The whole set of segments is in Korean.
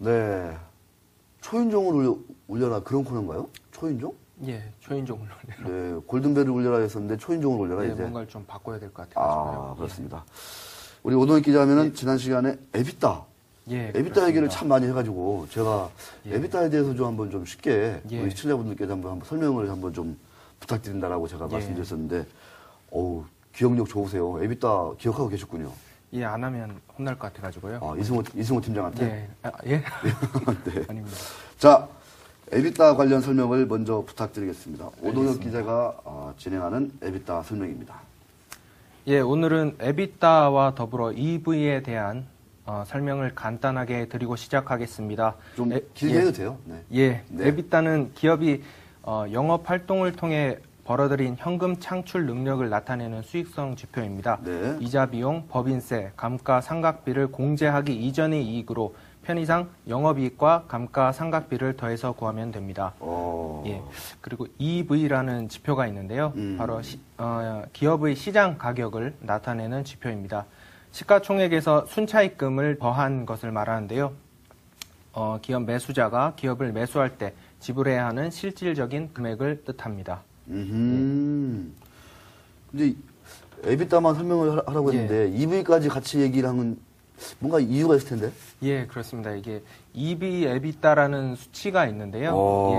네. 초인종을 울려라 그런 코너인가요? 초인종? 예, 초인종을 올려라. 네, 골든벨을 울려라 했었는데 초인종을 울려라 네, 이제. 뭔가를 좀 바꿔야 될 것 같아요. 아, 그렇습니다. 우리 오동혁 기자면은 지난 시간에 에비타. 예, 에비타 그렇습니다. 얘기를 참 많이 해가지고 제가 예. 에비타에 대해서 좀 한번 좀 쉽게 예. 우리 시청자분들께서 한번 설명을 한번 좀 부탁드린다라고 제가 예. 말씀드렸었는데, 어우, 기억력 좋으세요. 에비타 기억하고 계셨군요. 예, 안 하면 혼날 것 같아가지고요. 아, 이승호 팀장한테? 예. 예? 네. 아닙니다. 자, 에비타 관련 설명을 먼저 부탁드리겠습니다. 오동혁 기자가 진행하는 에비타 설명입니다. 예, 오늘은 에비타와 더불어 EV에 대한 설명을 간단하게 드리고 시작하겠습니다. 좀 길게 예. 해도 돼요? 네. 예, 네. 에비타는 기업이 영업 활동을 통해 벌어들인 현금 창출 능력을 나타내는 수익성 지표입니다. 네. 이자 비용, 법인세, 감가상각비를 공제하기 이전의 이익으로 편의상 영업이익과 감가상각비를 더해서 구하면 됩니다. 예. 그리고 EV라는 지표가 있는데요. 바로 기업의 시장 가격을 나타내는 지표입니다. 시가총액에서 순차익금을 더한 것을 말하는데요. 기업 매수자가 기업을 매수할 때 지불해야 하는 실질적인 금액을 뜻합니다. 근데 에비타만 설명을 하라고 했는데 EV까지 같이 얘기를 하면 뭔가 이유가 있을 텐데? 예, 그렇습니다. 이게 EV, 에비타라는 수치가 있는데요. 예,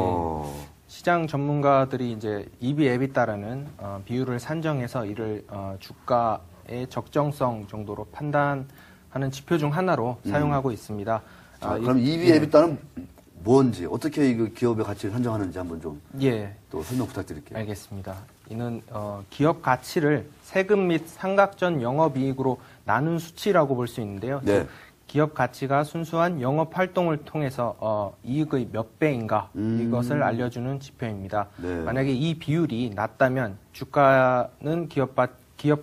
시장 전문가들이 이제 EV, 에비타라는 비율을 산정해서 이를 주가의 적정성 정도로 판단하는 지표 중 하나로 사용하고 있습니다. 자, 그럼 EV, 에비타는 뭔지, 어떻게 그 기업의 가치를 산정하는지 한번 좀 또 설명 부탁드릴게요. 알겠습니다. 이는 기업 가치를 세금 및 상각 전 영업이익으로 나눈 수치라고 볼 수 있는데요. 네. 기업 가치가 순수한 영업 활동을 통해서 이익의 몇 배인가 이것을 알려주는 지표입니다. 네. 만약에 이 비율이 낮다면 주가는 기업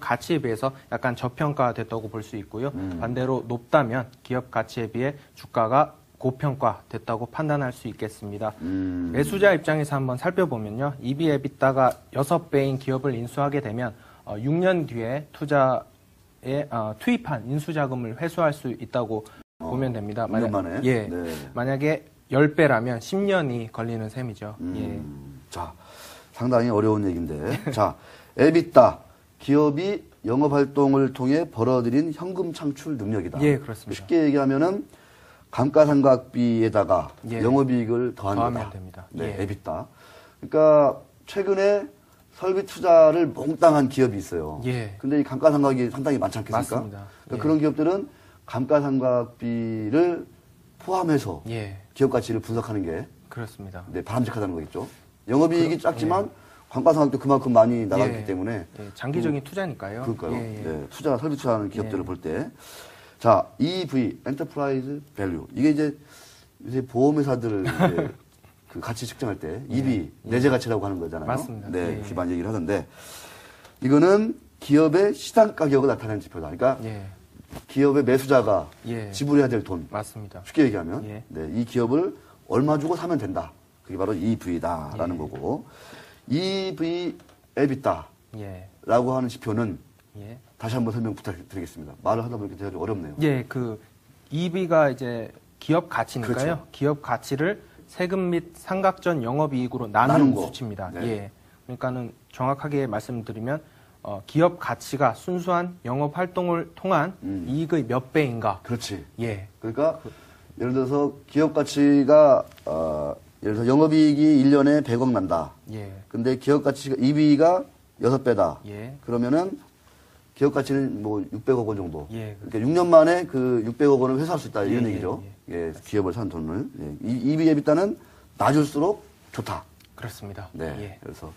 가치에 비해서 약간 저평가됐다고 볼 수 있고요. 반대로 높다면 기업 가치에 비해 주가가 고평가됐다고 판단할 수 있겠습니다. 매수자 입장에서 한번 살펴보면요. EV, 에비타가 6배인 기업을 인수하게 되면 6년 뒤에 투자에 투입한 인수자금을 회수할 수 있다고 보면 됩니다. 6년 만에? 예, 네. 만약에 10배라면 10년이 걸리는 셈이죠. 예. 자, 상당히 어려운 얘기인데. 자, 에비타, 기업이 영업활동을 통해 벌어들인 현금 창출 능력이다. 예, 그렇습니다. 쉽게 얘기하면은 감가상각비에다가 예. 영업이익을 더하는 더하면 거다. 됩니다. 네, 예. 에비타. 그러니까 최근에 설비 투자를 몽땅한 기업이 있어요. 예. 근데 이 감가상각이 상당히 많지 않겠습니까? 맞습니다. 그러니까 예. 그런 기업들은 감가상각비를 포함해서 예, 기업 가치를 분석하는 게 그렇습니다. 네, 바람직하다는 거겠죠. 영업이익이 작지만 감가상각도 그만큼 많이 나갔기 예. 때문에 예, 장기적인 투자니까요. 그러니까요. 예, 예. 네, 설비 투자하는 기업들을 볼 때. 자, EV, 엔터프라이즈 밸류. 이게 이제 요새 보험회사들 이제 그 가치 측정할 때 EV, 내재 가치라고 하는 거잖아요. 맞습니다. 네, 예. 그렇게 많이 얘기를 하던데 이거는 기업의 시장 가격을 나타내는 지표다. 그러니까 예, 기업의 매수자가 예. 지불해야 될 돈. 맞습니다. 쉽게 얘기하면 예. 네, 이 기업을 얼마 주고 사면 된다. 그게 바로 EV다라는 거고 EV, 에비타라고 예, 하는 지표는 예. 다시 한번 설명 부탁드리겠습니다. 말을 하다 보니까 되게 어렵네요. 예, 그 EV가 이제 기업 가치니까요. 그렇죠. 기업 가치를 세금 및 상각 전 영업이익으로 나눈 나눈 거. 수치입니다. 네. 예, 그러니까는 정확하게 말씀드리면 기업 가치가 순수한 영업 활동을 통한 이익의 몇 배인가. 그렇지. 예, 그러니까 예를 들어서 기업 가치가 예를 들어서 영업이익이 1년에 100억 난다. 예, 근데 기업 가치가 EV가 6배다. 예. 그러면은 기업 가치는 뭐 600억 원 정도. 예, 그러니까 6년 만에 그 600억 원을 회수할 수 있다. 이런 예, 얘기죠. 예, 기업을 산 돈을. 예. EV, 에비타는 낮을수록 좋다. 그렇습니다. 네. 예, 그래서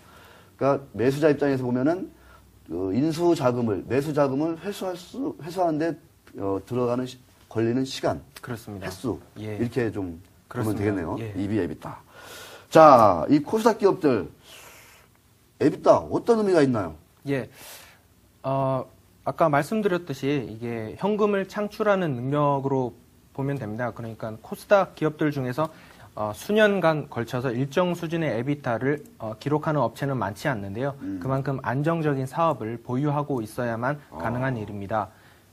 그러니까 매수자 입장에서 보면은 그 인수 자금을 매수 자금을 회수하는데 들어가는 걸리는 시간, 그렇습니다. 횟수 예. 이렇게 좀 보면 그렇습니다. 되겠네요. 예. EV, 에비타. 자, 이 코스닥 기업들 에비타 어떤 의미가 있나요? 예. 아까 말씀드렸듯이 이게 현금을 창출하는 능력으로 보면 됩니다. 그러니까 코스닥 기업들 중에서 수년간 걸쳐서 일정 수준의 에비타를 기록하는 업체는 많지 않는데요. 그만큼 안정적인 사업을 보유하고 있어야만 가능한 일입니다.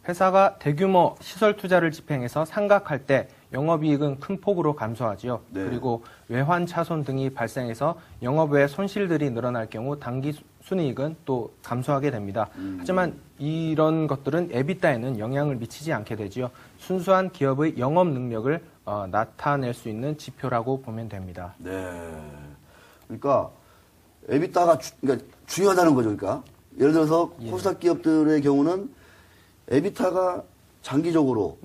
회사가 대규모 시설 투자를 집행해서 상각할 때 영업이익은 큰 폭으로 감소하지요. 네. 그리고 외환 차손 등이 발생해서 영업 외 손실들이 늘어날 경우 당기 순이익은 또 감소하게 됩니다. 하지만 이런 것들은 에비타에는 영향을 미치지 않게 되지요. 순수한 기업의 영업 능력을 나타낼 수 있는 지표라고 보면 됩니다. 네. 그러니까 에비타가 그러니까 중요하다는 거죠. 그러니까 예를 들어서 코스닥 기업들의 경우는 에비타가 장기적으로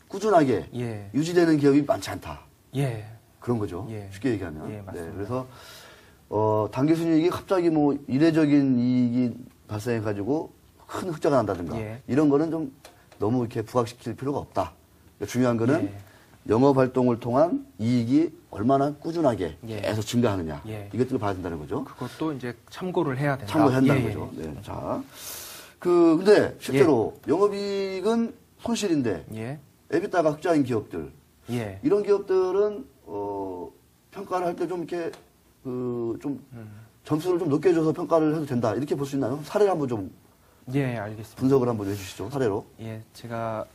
꾸준하게 유지되는 기업이 많지 않다. 그런 거죠. 쉽게 얘기하면. 맞습니다. 네. 그래서 당기 순이익이 갑자기 뭐 이례적인 이익이 발생해가지고 큰 흑자가 난다든가 이런 거는 좀 너무 이렇게 부각시킬 필요가 없다. 그러니까 중요한 거는 영업 활동을 통한 이익이 얼마나 꾸준하게 계속 증가하느냐 이것들을 봐야 된다는 거죠. 그것도 이제 참고를 해야 된다. 참고해야 한다는 거죠. 네. 자, 근데 실제로 영업이익은 손실인데 에비타가 흑자인 기업들 이런 기업들은 평가를 할 때 좀 이렇게 좀 점수를 좀 높게 줘서 평가를 해도 된다 이렇게 볼 수 있나요? 사례를 한번 좀 알겠습니다. 분석을 한번 해주시죠. 사례로. 제가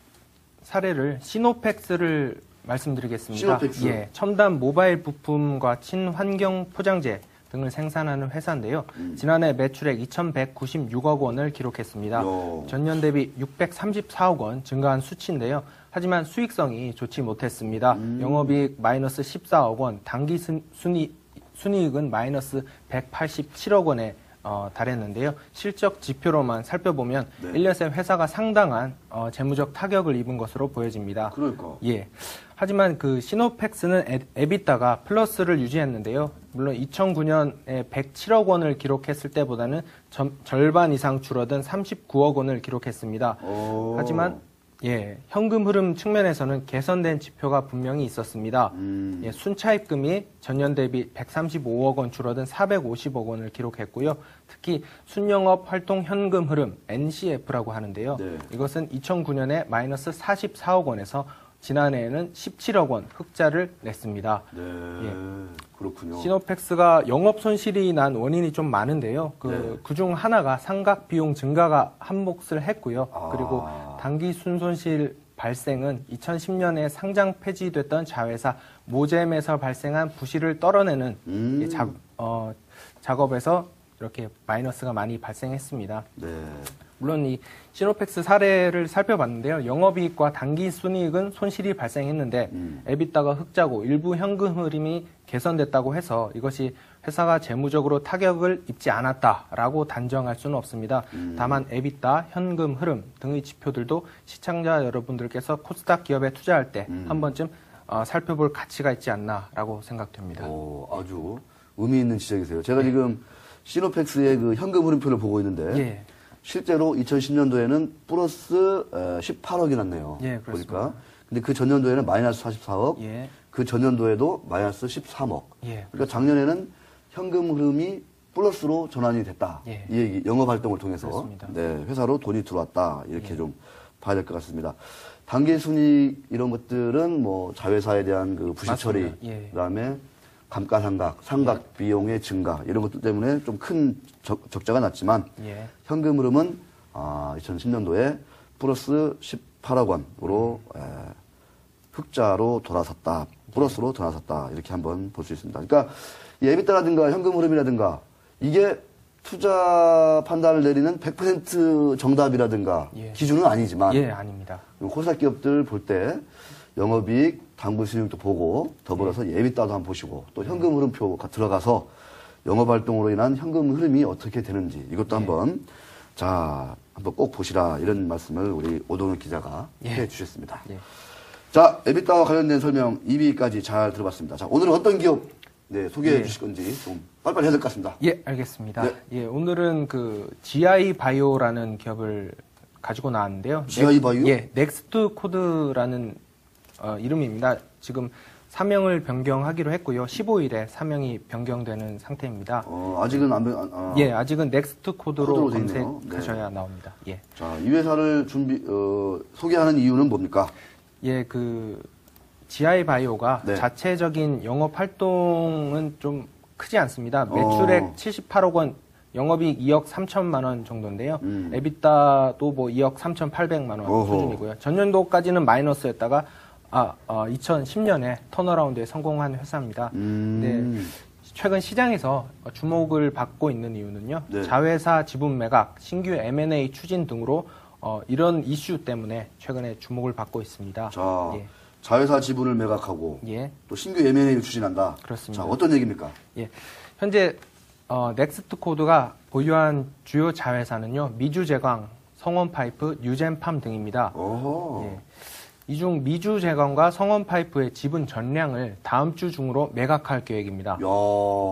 사례를 시노펙스를 말씀드리겠습니다. 시노펙스. 첨단 모바일 부품과 친환경 포장재 등을 생산하는 회사인데요. 지난해 매출액 2,196억 원을 기록했습니다. 전년 대비 634억 원 증가한 수치인데요. 하지만 수익성이 좋지 못했습니다. 영업이익 마이너스 14억 원, 당기 순이익은 마이너스 187억 원에 달했는데요. 실적 지표로만 살펴보면 1년 새 회사가 상당한 재무적 타격을 입은 것으로 보여집니다. 그러니까. 하지만 그 시노펙스는 에비타가 플러스를 유지했는데요. 물론 2009년에 107억 원을 기록했을 때보다는 절반 이상 줄어든 39억 원을 기록했습니다. 하지만 현금 흐름 측면에서는 개선된 지표가 분명히 있었습니다. 순차입금이 전년 대비 135억 원 줄어든 450억 원을 기록했고요. 특히 순영업 활동 현금 흐름 NCF라고 하는데요. 이것은 2009년에 마이너스 44억 원에서 지난해에는 17억 원 흑자를 냈습니다. 그렇군요. 시노펙스가 영업 손실이 난 원인이 좀 많은데요. 그중 하나가 상각 비용 증가가 한 몫을 했고요. 그리고 당기 순손실 발생은 2010년에 상장 폐지됐던 자회사 모잼에서 발생한 부실을 떨어내는 작업에서 이렇게 마이너스가 많이 발생했습니다. 물론 이 시노펙스 사례를 살펴봤는데요. 영업이익과 당기 순이익은 손실이 발생했는데 에비타가 흑자고 일부 현금 흐름이 개선됐다고 해서 이것이 회사가 재무적으로 타격을 입지 않았다라고 단정할 수는 없습니다. 다만 에비타, 현금 흐름 등의 지표들도 시청자 여러분들께서 코스닥 기업에 투자할 때 한 번쯤 살펴볼 가치가 있지 않나라고 생각됩니다. 아주 의미 있는 지적이세요. 제가 지금 시노펙스의 그 현금 흐름표를 보고 있는데 실제로 2010년도에는 플러스 18억이 났네요. 보니까. 근데 그 전년도에는 마이너스 44억, 그 전년도에도 마이너스 13억. 그러니까 작년에는 현금 흐름이 플러스로 전환이 됐다. 이 얘기, 영업 활동을 통해서 회사로 돈이 들어왔다. 이렇게 좀 봐야 될 것 같습니다. 단기 순이익 이런 것들은 뭐 자회사에 대한 그 부실 처리, 그다음에 감가상각, 상각 비용의 증가 이런 것들 때문에 좀 큰 적자가 났지만 현금 흐름은 2010년도에 플러스 18억 원으로 흑자로 돌아섰다. 플러스로 돌아섰다. 이렇게 한번 볼 수 있습니다. 그러니까 이 에비타라든가 현금 흐름이라든가 이게 투자 판단을 내리는 100% 정답이라든가 기준은 아니지만 아닙니다. 코스닥 기업들 볼 때 영업이익, 당분 수익도 보고 더불어서 에비타도 한번 보시고 또 현금 흐름표가 들어가서 영업 활동으로 인한 현금 흐름이 어떻게 되는지 이것도 한번 한번 꼭 보시라 이런 말씀을 우리 오동현 기자가 해 주셨습니다. 자, 에비타와 관련된 설명 2위까지 잘 들어봤습니다. 자, 오늘은 어떤 기업 소개해 주실 건지 좀 빨리빨리 해야 될 것 같습니다. 알겠습니다. 오늘은 그 GI 바이오라는 기업을 가지고 나왔는데요. GI 바이오? 넥스트 코드라는 이름입니다. 지금 사명을 변경하기로 했고요. 15일에 사명이 변경되는 상태입니다. 아직은 아직은 넥스트 코드로 검색하셔야 나옵니다. 자, 이 회사를 소개하는 이유는 뭡니까? 그 GI 바이오가 자체적인 영업 활동은 좀 크지 않습니다. 매출액 78억 원, 영업이익 2억 3천만 원 정도인데요. 에비타도 뭐 2억 3,800만 원 수준이고요. 전년도까지는 마이너스였다가 2010년에 턴어라운드에 성공한 회사입니다. 네, 최근 시장에서 주목을 받고 있는 이유는요. 네. 자회사 지분 매각, 신규 M&A 추진 등으로 이런 이슈 때문에 최근에 주목을 받고 있습니다. 자, 예. 자회사 지분을 매각하고 예. 또 신규 M&A를 추진한다. 그렇습니다. 자, 어떤 얘기입니까? 예. 현재 넥스트 코드가 보유한 주요 자회사는요. 미주제광, 성원파이프, 유젠팜 등입니다. 예. 이 중 미주제광과 성원파이프의 지분 전량을 다음 주 중으로 매각할 계획입니다. 야,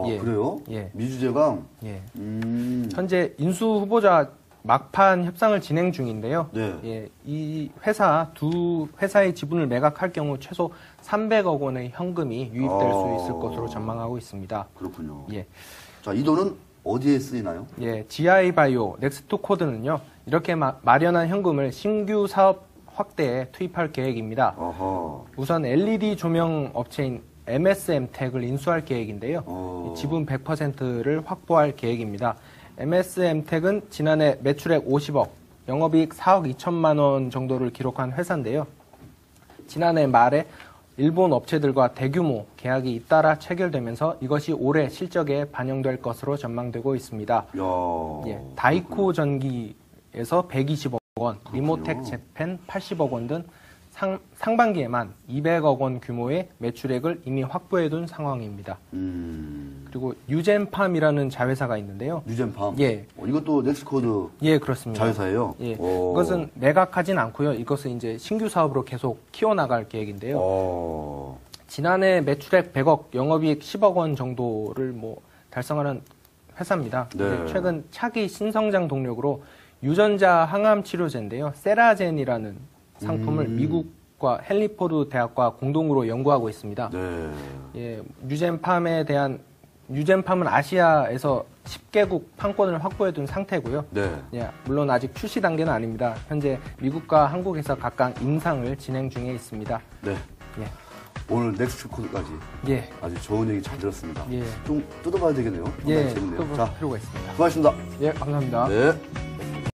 예. 그래요? 예. 미주제광? 예. 현재 인수 후보자 막판 협상을 진행 중인데요. 네. 예, 이 두 회사의 지분을 매각할 경우 최소 300억 원의 현금이 유입될 수 있을 것으로 전망하고 있습니다. 그렇군요. 예. 자, 이 돈은 어디에 쓰이나요? 예, GI바이오, 넥스트코드는요, 이렇게 마련한 현금을 신규 사업 확대에 투입할 계획입니다. 어허. 우선 LED 조명 업체인 MSM텍을 인수할 계획인데요. 지분 100%를 확보할 계획입니다. MSM텍은 지난해 매출액 50억, 영업이익 4억 2천만 원 정도를 기록한 회사인데요. 지난해 말에 일본 업체들과 대규모 계약이 잇따라 체결되면서 이것이 올해 실적에 반영될 것으로 전망되고 있습니다. 예, 다이코 전기에서 120억 원, 리모텍 재팬 80억 원 등 상반기에만 200억 원 규모의 매출액을 이미 확보해둔 상황입니다. 그리고 유젠팜이라는 자회사가 있는데요. 유젠팜? 예. 이것도 넥스코드 예, 그렇습니다. 자회사예요? 예. 이것은 매각하진 않고요. 이것은 이제 신규 사업으로 계속 키워나갈 계획인데요. 지난해 매출액 100억, 영업이익 10억 원 정도를 달성하는 회사입니다. 네. 최근 차기 신성장 동력으로 유전자 항암 치료제인데요. 세라젠이라는 상품을 미국과 헨리포드 대학과 공동으로 연구하고 있습니다. 네. 예, 유젠팜은 아시아에서 10개국 판권을 확보해둔 상태고요. 네. 예, 물론 아직 출시 단계는 아닙니다. 현재 미국과 한국에서 각각 임상을 진행 중에 있습니다. 네. 예. 오늘 넥스트 코드까지 예. 아주 좋은 얘기 잘 들었습니다. 예. 좀 뜯어봐야 되겠네요. 예, 재밌네요. 뜯어볼 필요가 있습니다. 수고하셨습니다. 예, 감사합니다. 네.